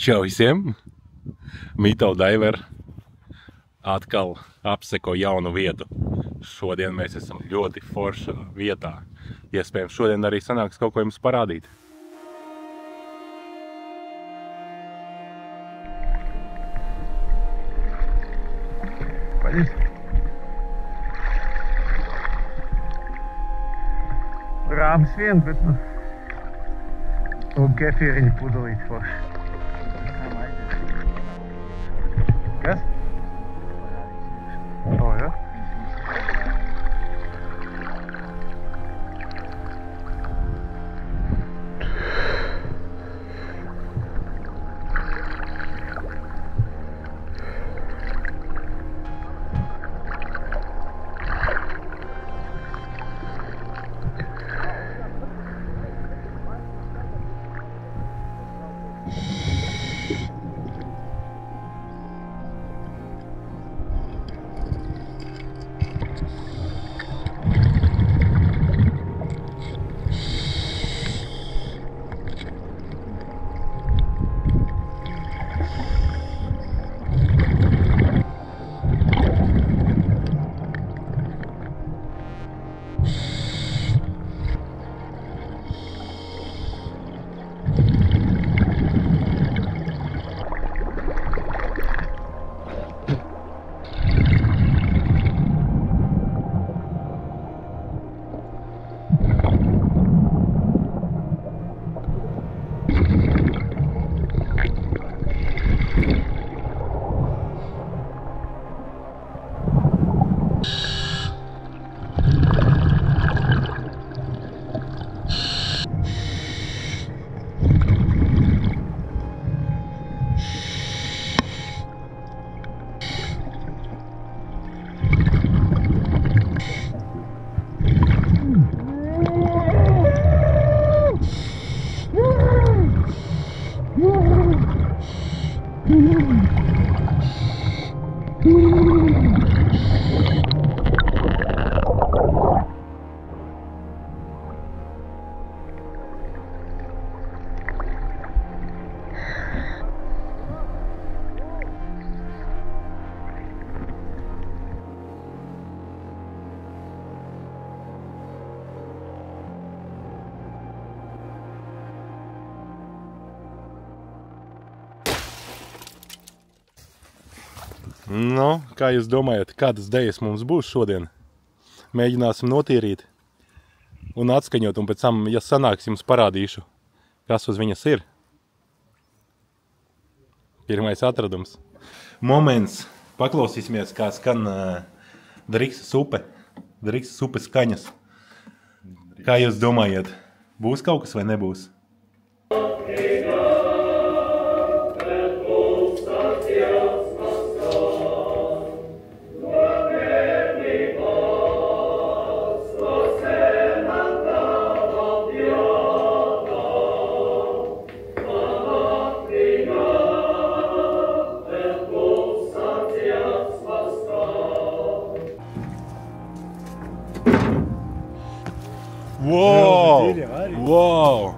Čau visiem! Mito Diver atkal apseko jaunu vietu. Šodien mēs esam ļoti foršā vietā. Iespējams, šodien arī sanāks kaut ko jums parādīt. Rāms vien, bet nu... Un kefīriņu pudelīt forši. Kas? O, ja? Nu, kā jūs domājat, kādas dejas mums būs šodien? Mēģināsim notīrīt un atskaņot, un pēc tam, ja sanāks, jums parādīšu, kas uz viņas ir. Pirmais atradums. Moments. Paklausīsimies, kā skan Driksas upe. Driksas upes skaņas. Kā jūs domājat, būs kaut kas vai nebūs? Wow! Wow!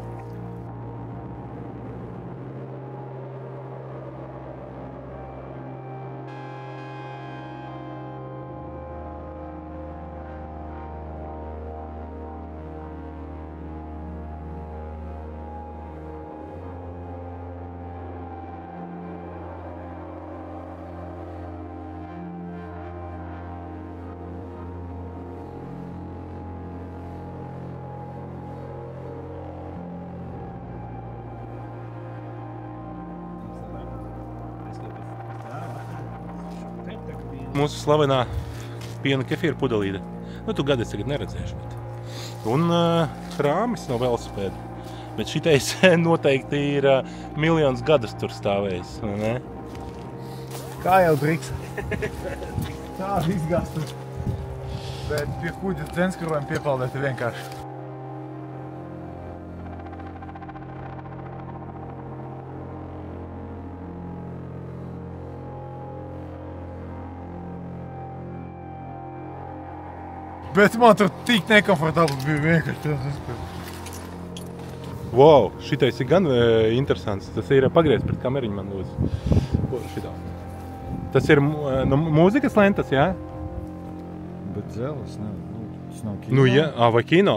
Mūsu slavenā piena kefīra pudelīte. Nu, tu gadu es tagad neredzēšu. Bet. Un rāmis no velosipēda. Bet šitais noteikti ir miljonus gadus tur stāvējis. Ne? Kā jau Driksa. Tādu izgastu. Bet pie kuģa dzenskarojam piepaldēt ir vienkārši. Bet man tur tik nekomfortabli bija vienkārši tas. Wow, šitais ir gan interesants. Tas ir pagriezts pret kameriņu man uz šitā. Tas ir mūzikas lentas, jā? Bet dzeles, ne, tas nav kino. Nu, jā, vai kino?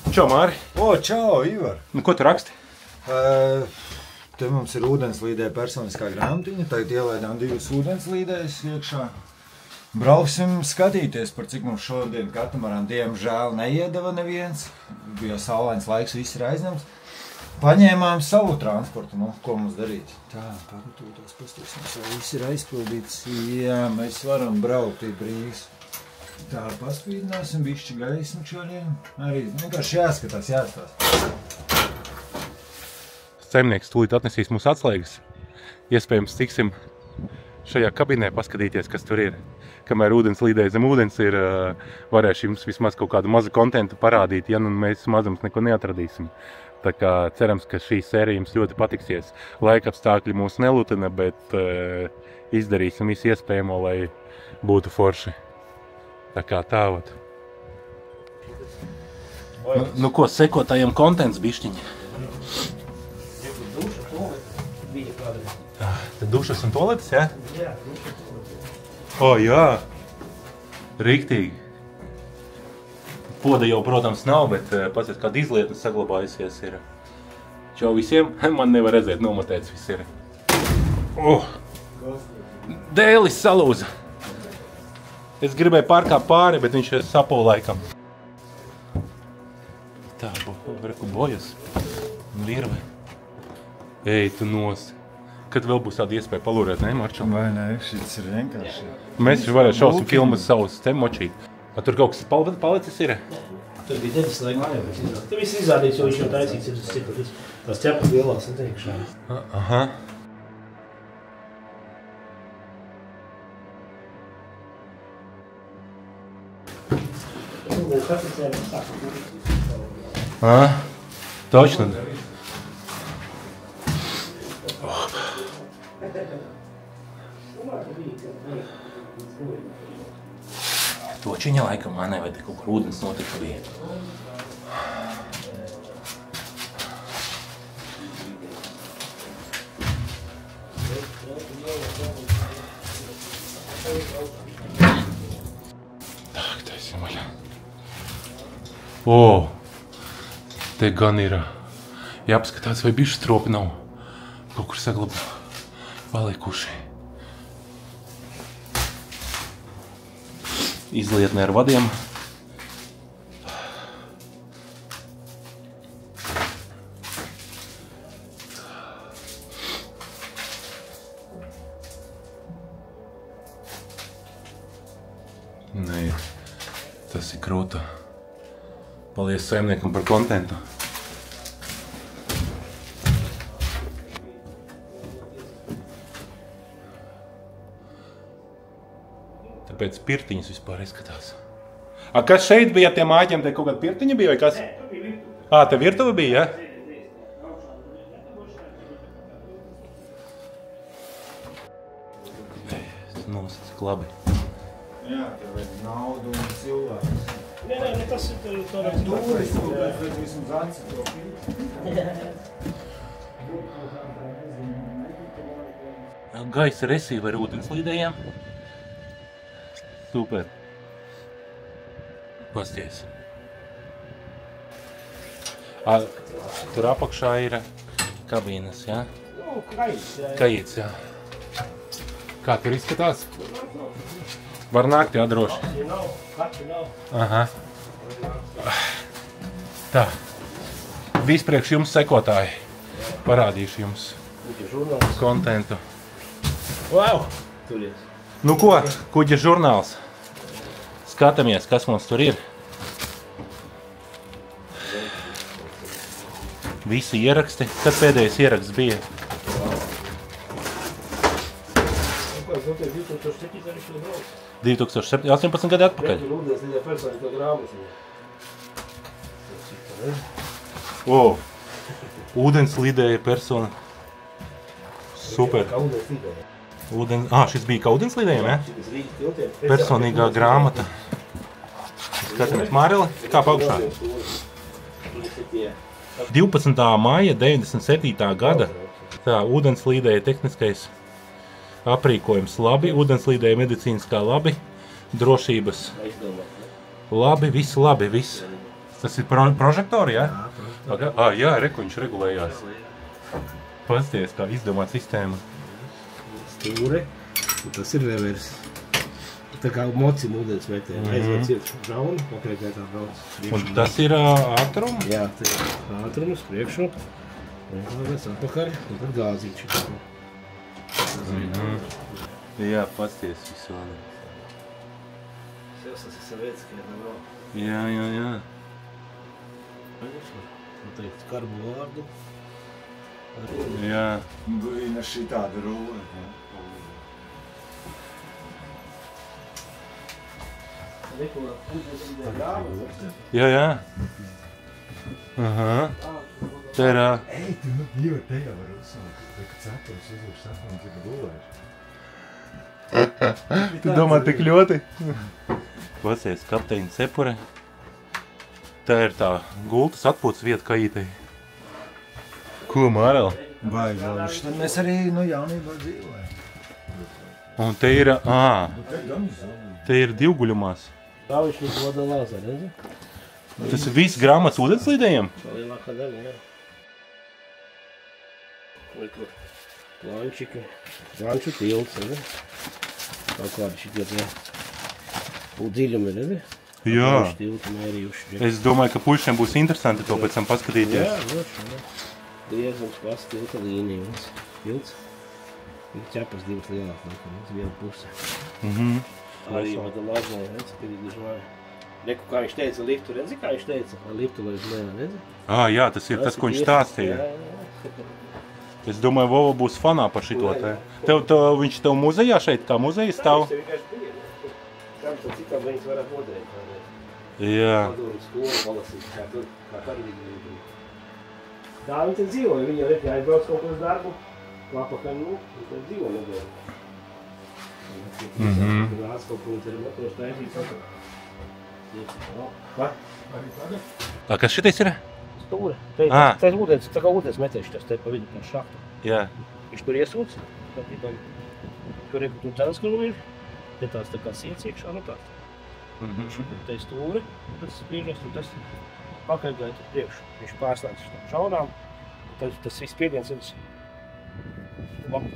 Čau, Māri. O, čau, Ivar. Nu, ko tu raksti? Te mums ir ūdenslīdē personiskā grāmatiņa, tagad ielaidām 2 ūdenslīdēs iekšā. Brauksim skatīties, par cik mums šodien katamaran diemžēl neiedeva neviens. Bija saulains laiks, viss ir aizņemts. Paņēmām savu transportu, nu, ko mums darīt? Tā, pagatūtos, pastīsim, viss ir aizpildīts. Jā, mēs varam braukt, ir brīvs. Tā, paspīdināsim, bišķi gaismu čaļiem. Arī vienkārši jāskatās, jāstās. Saimnieks tūlīt atnesīs mūsu atslēgas. Iespējams, tiksim šajā kabinē paskatīties, kas tur ir. Kamēr ūdenslīdē zem ūdens ir, varēšu jums vismaz kaut kādu mazu kontentu parādīt, ja nu mēs mazums neko neatradīsim. Tā kā cerams, ka šī sērija jums ļoti patiksies. Laikapstākļi mūs nelutina, bet izdarīsim visu iespējamo, lai būtu forši. Tā kā tāvat. Nu ko, sekotājiem kontents bišķiņi? Tad dušas un toaletes, jā? Jā, dušas un toaletes. O, jā. Riktīgi. Poda jau, protams, nav, bet pasies kāda izlietne saglabājusies ir. Čau visiem. Man nevar redzēt, nomatēts viss ir. Dēlis salūza. Es gribēju pārkāpt pāri, bet viņš sapūla laikam. Tā, reku bojas. Virve. Ej, tu nos. Kad vēl būs tāda iespēja palūrēt, ne, Marčal? Vai ne, šis ir vienkārši. Mēs varētu šausim filmas savus te močīt. Tur kaut kas palicis ir? Tur bija devis laika mājā, tur viss izrādīts, jo viņš jau taisīts ir tās ķepas lielās neteikšā. Aha. Точно. Točiņa laikam manai vai te kaut kur ūdens notika vietu. Tak, taisim vaļā. O, te gan ir jāpaskatās, vai bišķi stropi nav. Kaut kur saglabā palikuši. Izlietne ar vadiem. Nē, tas ir krūta. Paldies saimniekam par kontentu. Tāpēc pirtiņas vispār izskatās. A, kas šeit bija tiem māķiem? Te kaut kāda pirtiņa bija vai kas? Nē, tur bija virtuve. Ā, te virtuve bija, ja? Tas nosacīts labi. Jā, tev vajag naudu un cilvēkus. Nē, tas ir tur. Tūris, tāpēc vajag vismaz aci to pirkt. Gaisa resīva ar ūdenslīdējiem. Super. Pasties. Tur apakšā ir kabīnes, jā? Nu, kaits, jā. Kaits, jā. Kā tur izskatās? Var nākt, jā, droši. Kapsi nav, kači nav. Aha. Tā. Vispriekš jums sekotāji. Parādīšu jums kontentu. Wow! Turies. Nu ko, kuģa žurnāls. Skatāmies, kas mums tur ir. Visi ieraksti. Kad pēdējais ieraksts bija? 2007, 18 gadi atpakaļ. O, ūdenslīdēja persona. Super. Šis bija kā ūdenslīdējiem, ja? Personīgā grāmata. Skatāmies, Māreli, kā paugšā? 12. maija 97. gada. Tā, ūdenslīdēja tehniskais aprīkojums labi, ūdenslīdēja medicīniskā labi, drošības labi, viss labi, viss. Tas ir prožektori, ja? Jā, viņš regulējās. Pasties, kā izdomāt sistēmu. Stūre, un tas ir revers. Tā kā mocim ūdens metē. Aizvēc iet žauni, konkrētā tā brauc. Un tas ir ātrums? Jā, tas ir ātrums, priekšu. Vēlēs atpakaļ, un tad gāzīči. Jā, pasties visādi. Tas ir savēciski, ja nav. Jā. Noteikti karbu vārdu. Jā. Brīna šī tāda rūra. Jā. Aha. Tā ir... Ej, tu nu divi te jau var uzsākt. Tā kā cepurs uzlūš sapam, cik gulēši. Tu domā tik ļoti? Pasies, kapteiņa Cepure. Tā ir tā gultas atpūtas vieta kajītei. Ko, Māreli? Vai, tad mēs arī jaunībā dzīvojam. Un te ir, te ir divguļumās. Tā viņš ir voda lāzā, redzi? Tas ir viss grāmatas ūdenslīdējiem? Lielākā daļa, jā. Plančiki, planču tilts, redzi? Kaut kādi šitie tie dziļumi, redzi? Jā. Planču tilti mērījuši. Es domāju, ka puišiem būs interesanti to pēc tam paskatīties. Jā, droši. Diezums pas tilta līnijas. Tilts. Ir ķepas divas lielākas, viena puse. Arī vada lazē, redzi, pirīgļužmāja. Reku, kā viņš teica, liftu, redzi, kā viņš teica? Liftu vai uz lejā, redzi? Jā, tas ir tas, ko viņš stāstīja. Es domāju, Vovo būs fanā par šito te. Viņš tev muzejā šeit, kā muzeja stāv? Tas vienkārši bija. Kam tad citam viņas varētu modrēt. Jā. Padomu skolu palasīt, kā tad viņi bija. Tā viņi te dzīvoja, viņi jau reti aizbrauc kaut ko uz darbu. Klapakaļ, viņi te dzīvo nedēļu. Nāc kaut ko un te ir motros taisīt. Vai? Kas šitais ir? Stūre. Tā ir ūdens, tā kā ūdens metēši tas te pa vidu tā šahtu. Jā. Viņš tur iesūc, tur ir, tur cenas, kur ir. Te tās tā kā siets iekšā, nu tāds. Te ir stūre, tas spīžas, un tas pakaļgāja tur priekšu. Viņš pārslēdz uz tām šaunām, tas viss spiediens ir labi.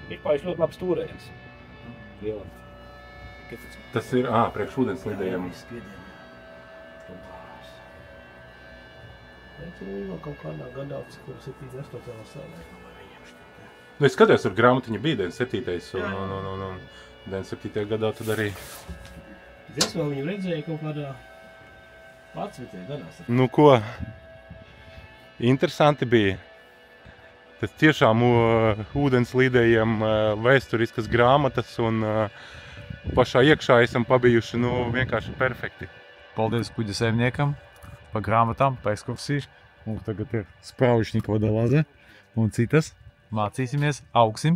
Viņš ļoti labi stūrējās. Tas ir, priekš ūdenslīdējiem. Tas ir vēl kaut kādā gadā, kur 78. sēdē. Es skatījos, tur grāmatiņa bija 97. un 97. gadā tad arī. Es vēl viņu redzēju kaut kādā 11. gadās. Nu ko, interesanti bija. Tas tiešām ūdenslīdējiem vēsturiskas grāmatas un pašā iekšā esam pabijuši vienkārši perfekti. Paldies kuģa saimniekam par grāmatām, par ekskursiju. Mums tagad ir spraujišņika voda lāze un citas. Mācīsimies, augsim.